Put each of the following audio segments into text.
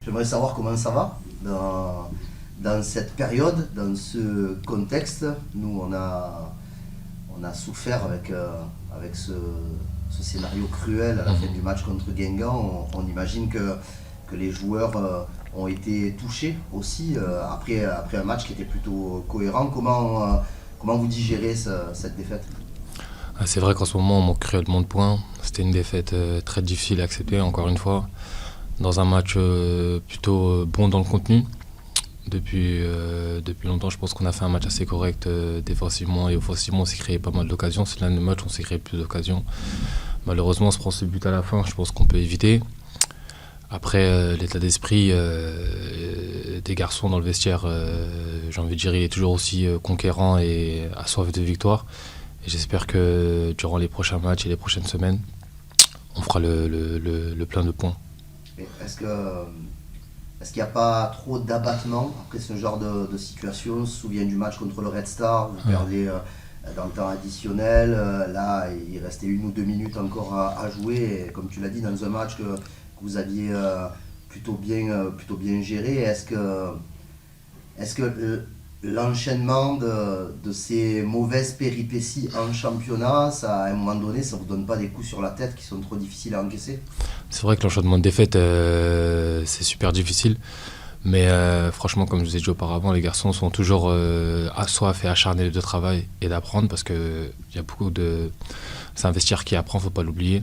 J'aimerais savoir comment ça va dans cette période, dans ce contexte. Nous, on a souffert avec ce scénario cruel à la fin du match contre Guingamp. On imagine que les joueurs ont été touchés aussi après un match qui était plutôt cohérent. Comment vous digérez cette défaite? C'est vrai qu'en ce moment, on manque cruellement de points. C'était une défaite très difficile à accepter, encore une fois. Dans un match plutôt bon dans le contenu. Depuis longtemps, je pense qu'on a fait un match assez correct défensivement et offensivement. On s'est créé pas mal d'occasions. C'est l'un des matchs où on s'est créé plus d'occasions. Malheureusement, on se prend ce but à la fin. Je pense qu'on peut éviter. Après, l'état d'esprit des garçons dans le vestiaire, j'ai envie de dire, il est toujours aussi conquérant et à soif de victoire. Et j'espère que durant les prochains matchs et les prochaines semaines, on fera le plein de points. Est-ce qu'il n'y a pas trop d'abattement après ce genre de situation? On se souvient du match contre le Red Star, vous perdez dans le temps additionnel. Là, il restait 1 ou 2 minutes encore à jouer. Et comme tu l'as dit, dans un match que vous aviez plutôt bien géré, est-ce que l'enchaînement de ces mauvaises péripéties en championnat, ça, à un moment donné, ça ne vous donne pas des coups sur la tête qui sont trop difficiles à encaisser? C'est vrai que l'enchaînement de défaites, c'est super difficile. Mais franchement, comme je vous ai dit auparavant, les garçons sont toujours assoiffés et acharnés de travail et d'apprendre parce que y a c'est un vestiaire qui apprend, faut pas l'oublier.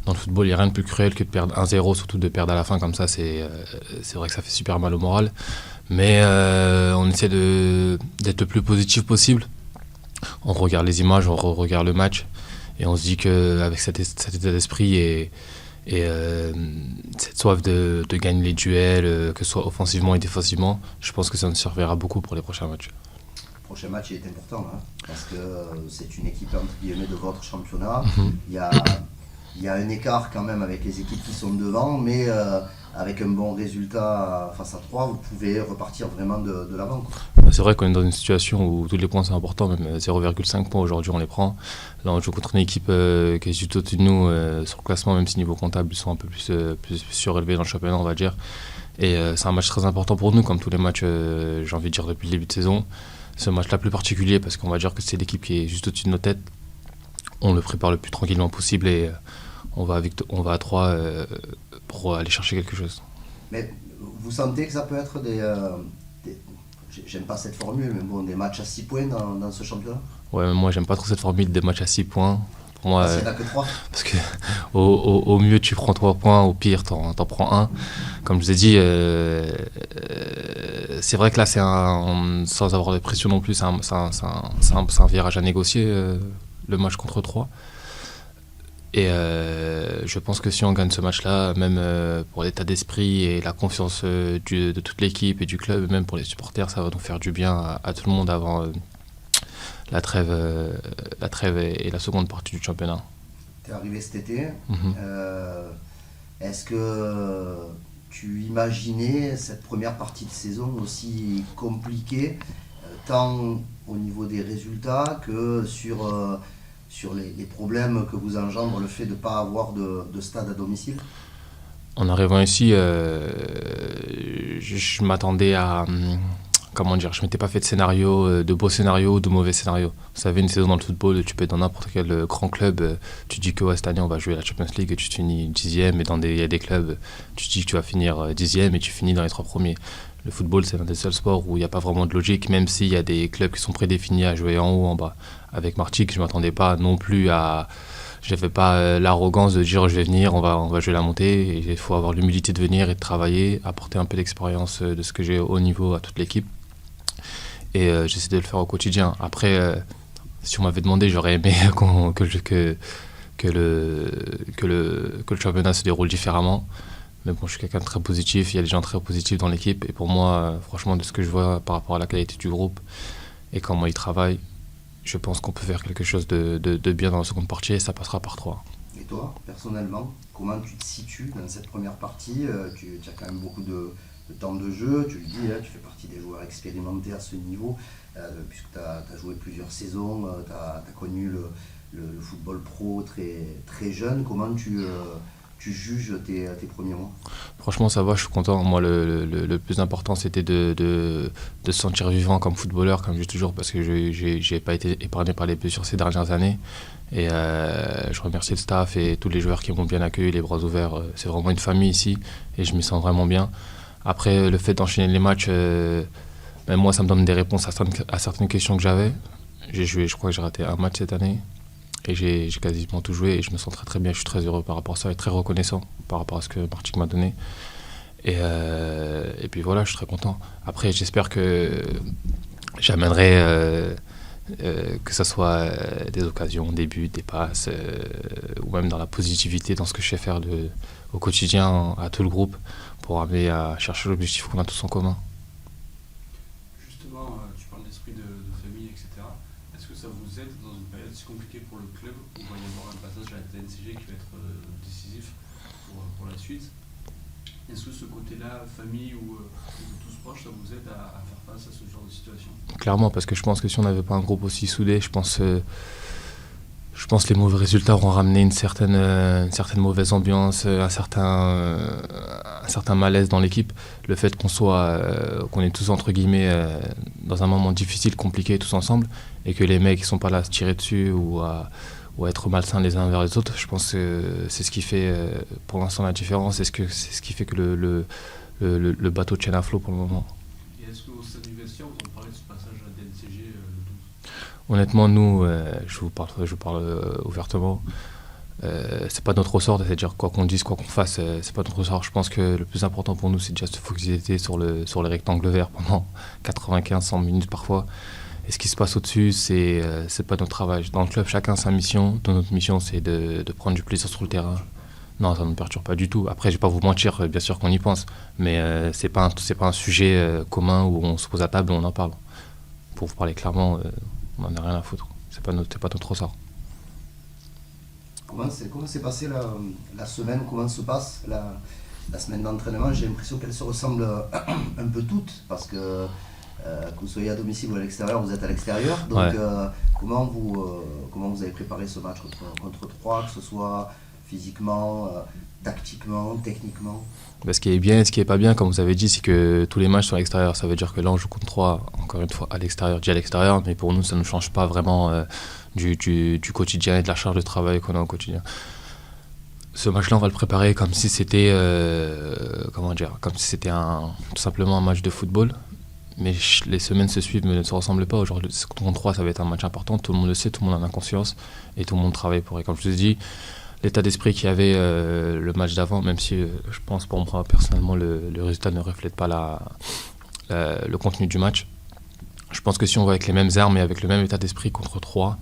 Dans le football, il n'y a rien de plus cruel que de perdre 1-0, surtout de perdre à la fin comme ça. C'est vrai que ça fait super mal au moral. Mais on essaie d'être le plus positif possible. On regarde les images, on regarde le match et on se dit qu'avec cet état d'esprit et cette soif de gagner les duels, que ce soit offensivement et défensivement, je pense que ça nous servira beaucoup pour les prochains matchs. Le prochain match il est important parce que c'est une équipe entre guillemets de votre championnat. Il y a, il y a un écart quand même avec les équipes qui sont devant, mais avec un bon résultat face à 3, vous pouvez repartir vraiment de l'avant, quoi. C'est vrai qu'on est dans une situation où tous les points sont importants, même 0,5 points aujourd'hui on les prend. Là on joue contre une équipe qui est juste au-dessus de nous sur le classement, même si niveau comptable ils sont un peu plus surélevés dans le championnat, on va dire. Et c'est un match très important pour nous, comme tous les matchs, j'ai envie de dire, depuis le début de saison. Ce match-là plus particulier parce qu'on va dire que c'est l'équipe qui est juste au-dessus de nos têtes. On le prépare le plus tranquillement possible et on va à 3 pour aller chercher quelque chose. Mais vous sentez que ça peut être j'aime pas cette formule, mais bon, des matchs à 6 points dans ce championnat? Ouais, moi j'aime pas trop cette formule des matchs à 6 points. Pour moi, Parce qu'il n'y en a que 3. parce que au mieux tu prends 3 points, au pire t'en prends un. Comme je vous ai dit, c'est vrai que là sans avoir de pression non plus, c'est un virage à négocier, le match contre 3. Et je pense que si on gagne ce match-là, même pour l'état d'esprit et la confiance de toute l'équipe et du club, même pour les supporters, ça va nous faire du bien à tout le monde avant la trêve et la seconde partie du championnat. Tu es arrivé cet été. Mhm. Est-ce que tu imaginais cette première partie de saison aussi compliquée, tant au niveau des résultats que sur les problèmes que vous engendre le fait de ne pas avoir de stade à domicile? En arrivant ici, je m'attendais à... Comment dire, je m'étais pas fait de scénario, de beaux scénarios, de mauvais scénarios. Vous savez, une saison dans le football, tu peux être dans n'importe quel grand club, tu dis que ouais, cette année on va jouer la Champions League et tu finis 10e, et il y a des clubs, tu dis que tu vas finir 10e et tu finis dans les 3 premiers. Le football, c'est l'un des seuls sports où il n'y a pas vraiment de logique, même s'il y a des clubs qui sont prédéfinis à jouer en haut, en bas. Avec Martigues, je m'attendais pas non plus à... J'avais pas l'arrogance de dire je vais venir, on va jouer la montée. Et il faut avoir l'humilité de venir et de travailler, apporter un peu d'expérience de ce que j'ai au niveau à toute l'équipe. Et j'essaie de le faire au quotidien. Après, si on m'avait demandé, j'aurais aimé que le championnat se déroule différemment. Mais bon, je suis quelqu'un de très positif, il y a des gens très positifs dans l'équipe. Et pour moi, franchement, de ce que je vois par rapport à la qualité du groupe et comment ils travaillent, je pense qu'on peut faire quelque chose de bien dans la seconde partie et ça passera par 3. Et toi, personnellement, comment tu te situes dans cette première partie? Tu as quand même beaucoup de temps de jeu, tu le dis, tu fais partie des joueurs expérimentés à ce niveau, puisque tu as joué plusieurs saisons, tu as connu le football pro très, très jeune. Comment tu tu juges tes premiers mois? Franchement, ça va, je suis content. Moi, le plus important, c'était de se sentir vivant comme footballeur, comme je dis toujours, parce que je n'ai pas été épargné par les blessures ces dernières années. Et je remercie le staff et tous les joueurs qui m'ont bien accueilli, les bras ouverts. C'est vraiment une famille ici et je m'y sens vraiment bien. Après, le fait d'enchaîner les matchs, ben moi, ça me donne des réponses à certaines questions que j'avais. J'ai joué, je crois que j'ai raté un match cette année. Et j'ai quasiment tout joué et je me sens très très bien. Je suis très heureux par rapport à ça et très reconnaissant par rapport à ce que Martigues m'a donné. Et puis voilà, je suis très content. Après, j'espère que j'amènerai, que ce soit des occasions, des buts, des passes, ou même dans la positivité, dans ce que je sais faire au quotidien à tout le groupe pour amener à chercher l'objectif qu'on a tous en commun. Justement, tu parles d'esprit de famille, etc. Est-ce que ça vous aide dans une période si compliquée pour le club où il va y avoir un passage à la TNCG qui va être décisif pour la suite? Est-ce que ce côté-là, famille ou de tous proches, ça vous aide à faire face à ce genre de situation? Clairement, parce que je pense que si on n'avait pas un groupe aussi soudé, je pense que les mauvais résultats auront ramené une certaine mauvaise ambiance, un certain malaise dans l'équipe. Le fait qu'on est tous entre guillemets dans un moment difficile, compliqué, tous ensemble, et que les mecs ne sont pas là à se tirer dessus ou à être malsains les uns vers les autres, je pense que c'est ce qui fait pour l'instant la différence, c'est ce qui fait que le bateau tienne à flot pour le moment. Et est-ce qu'au sein du vestiaire, vous en parlez de ce passage à la DNCG le 12? Honnêtement, nous, je vous parle ouvertement. C'est pas notre ressort, c'est-à-dire quoi qu'on dise, quoi qu'on fasse, c'est pas notre ressort. Je pense que le plus important pour nous, c'est déjà de se focaliser sur le rectangle vert pendant 95-100 minutes parfois. Et ce qui se passe au-dessus, c'est pas notre travail. Dans le club, chacun a sa mission. Notre mission, c'est de prendre du plaisir sur le terrain. Non, ça ne me perturbe pas du tout. Après, je vais pas vous mentir, bien sûr qu'on y pense, mais c'est pas un sujet commun où on se pose à table et on en parle. Pour vous parler clairement, on n'en a rien à foutre. C'est pas notre ressort. Comment s'est passée la semaine? Comment se passe la semaine d'entraînement? J'ai l'impression qu'elles se ressemblent un peu toutes, parce que vous soyez à domicile ou à l'extérieur, vous êtes à l'extérieur. Donc Ouais. comment vous avez préparé ce match contre Troyes, que ce soit physiquement, tactiquement, techniquement? Ce qui est bien et ce qui est pas bien, comme vous avez dit, c'est que tous les matchs sont à l'extérieur. Ça veut dire que là, on joue contre 3, encore une fois, à l'extérieur, dit à l'extérieur, mais pour nous, ça ne change pas vraiment du quotidien et de la charge de travail qu'on a au quotidien. Ce match-là, on va le préparer comme si c'était, tout simplement un match de football. Mais les semaines se suivent, mais ne se ressemblent pas. Aujourd'hui, contre 3, ça va être un match important. Tout le monde le sait, tout le monde en a conscience et tout le monde travaille pour. Et comme je vous ai dit, l'état d'esprit qu'il y avait le match d'avant, même si je pense pour moi personnellement le résultat ne reflète pas le contenu du match. Je pense que si on va avec les mêmes armes et avec le même état d'esprit contre 3,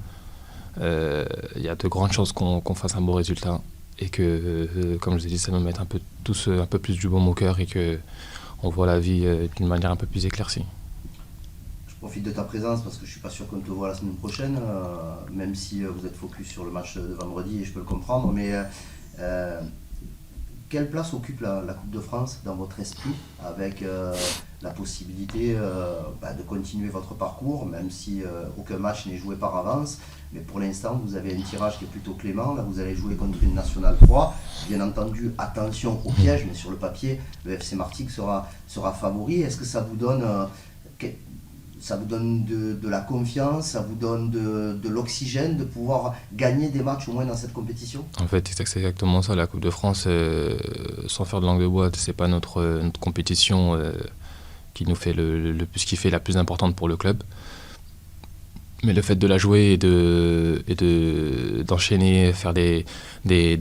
il y a de grandes chances qu'on fasse un beau résultat et que, comme je vous ai dit, ça nous mette tous un peu plus du baume au cœur et qu'on voit la vie d'une manière un peu plus éclaircie. Je profite de ta présence parce que je suis pas sûr qu'on te voit la semaine prochaine, même si vous êtes focus sur le match de vendredi et je peux le comprendre. Mais quelle place occupe la Coupe de France dans votre esprit, avec la possibilité de continuer votre parcours, même si aucun match n'est joué par avance? Mais pour l'instant, vous avez un tirage qui est plutôt clément. Là, vous allez jouer contre une Nationale 3. Bien entendu, attention au piège, mais sur le papier, le FC Martigues sera favori. Est-ce que ça vous donne de la confiance, ça vous donne de l'oxygène de pouvoir gagner des matchs au moins dans cette compétition? En fait, c'est exactement ça. La Coupe de France, sans faire de langue de bois, c'est pas notre compétition qui nous fait le plus kiffer, la plus importante pour le club. Mais le fait de la jouer et d'enchaîner, faire des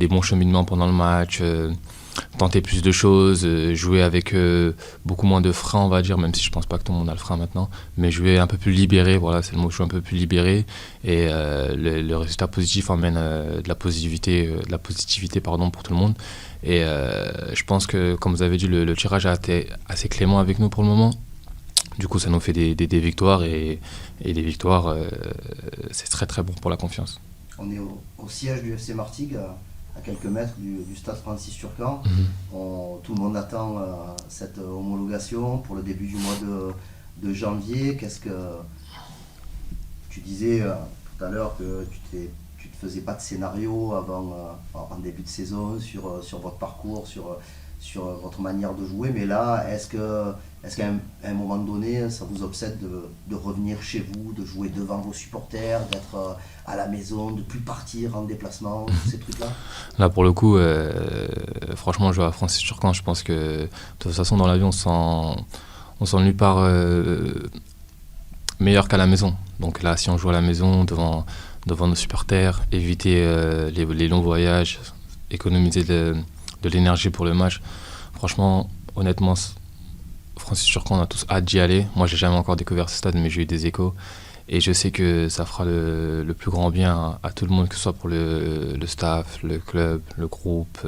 bons cheminements pendant le match, tenter plus de choses, jouer avec beaucoup moins de frein, on va dire, même si je pense pas que tout le monde a le frein maintenant, mais jouer un peu plus libéré, voilà, c'est le mot, jouer un peu plus libéré, et le résultat positif emmène de la positivité pour tout le monde. Et je pense que, comme vous avez dit, le tirage a été assez clément avec nous pour le moment. Du coup, ça nous fait des victoires, et les victoires, c'est très très bon pour la confiance. On est au siège du FC Martigues, à quelques mètres du stade Francis Turcan. Tout le monde attend cette homologation pour le début du mois de janvier. Qu'est-ce que tu disais tout à l'heure, que tu te faisiez pas de scénario avant, en début de saison sur votre parcours, sur votre manière de jouer, mais là, est-ce qu'à un moment donné, ça vous obsède de revenir chez vous, de jouer devant vos supporters, d'être à la maison, de ne plus partir en déplacement, tous ces trucs-là? Là, pour le coup, franchement, jouer à Francis-Turcan, je pense que de toute façon, dans l'avion, on sent nulle part meilleur qu'à la maison. Donc là, si on joue à la maison, devant nos supporters, éviter les longs voyages, économiser de l'énergie pour le match. Franchement, honnêtement, Francis-Turcan, on a tous hâte d'y aller. Moi, j'ai jamais encore découvert ce stade, mais j'ai eu des échos. Et je sais que ça fera le plus grand bien à tout le monde, que ce soit pour le staff, le club, le groupe.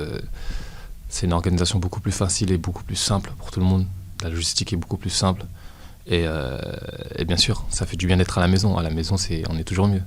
C'est une organisation beaucoup plus facile et beaucoup plus simple pour tout le monde. La logistique est beaucoup plus simple. Et bien sûr, ça fait du bien d'être à la maison. À la maison, on est toujours mieux.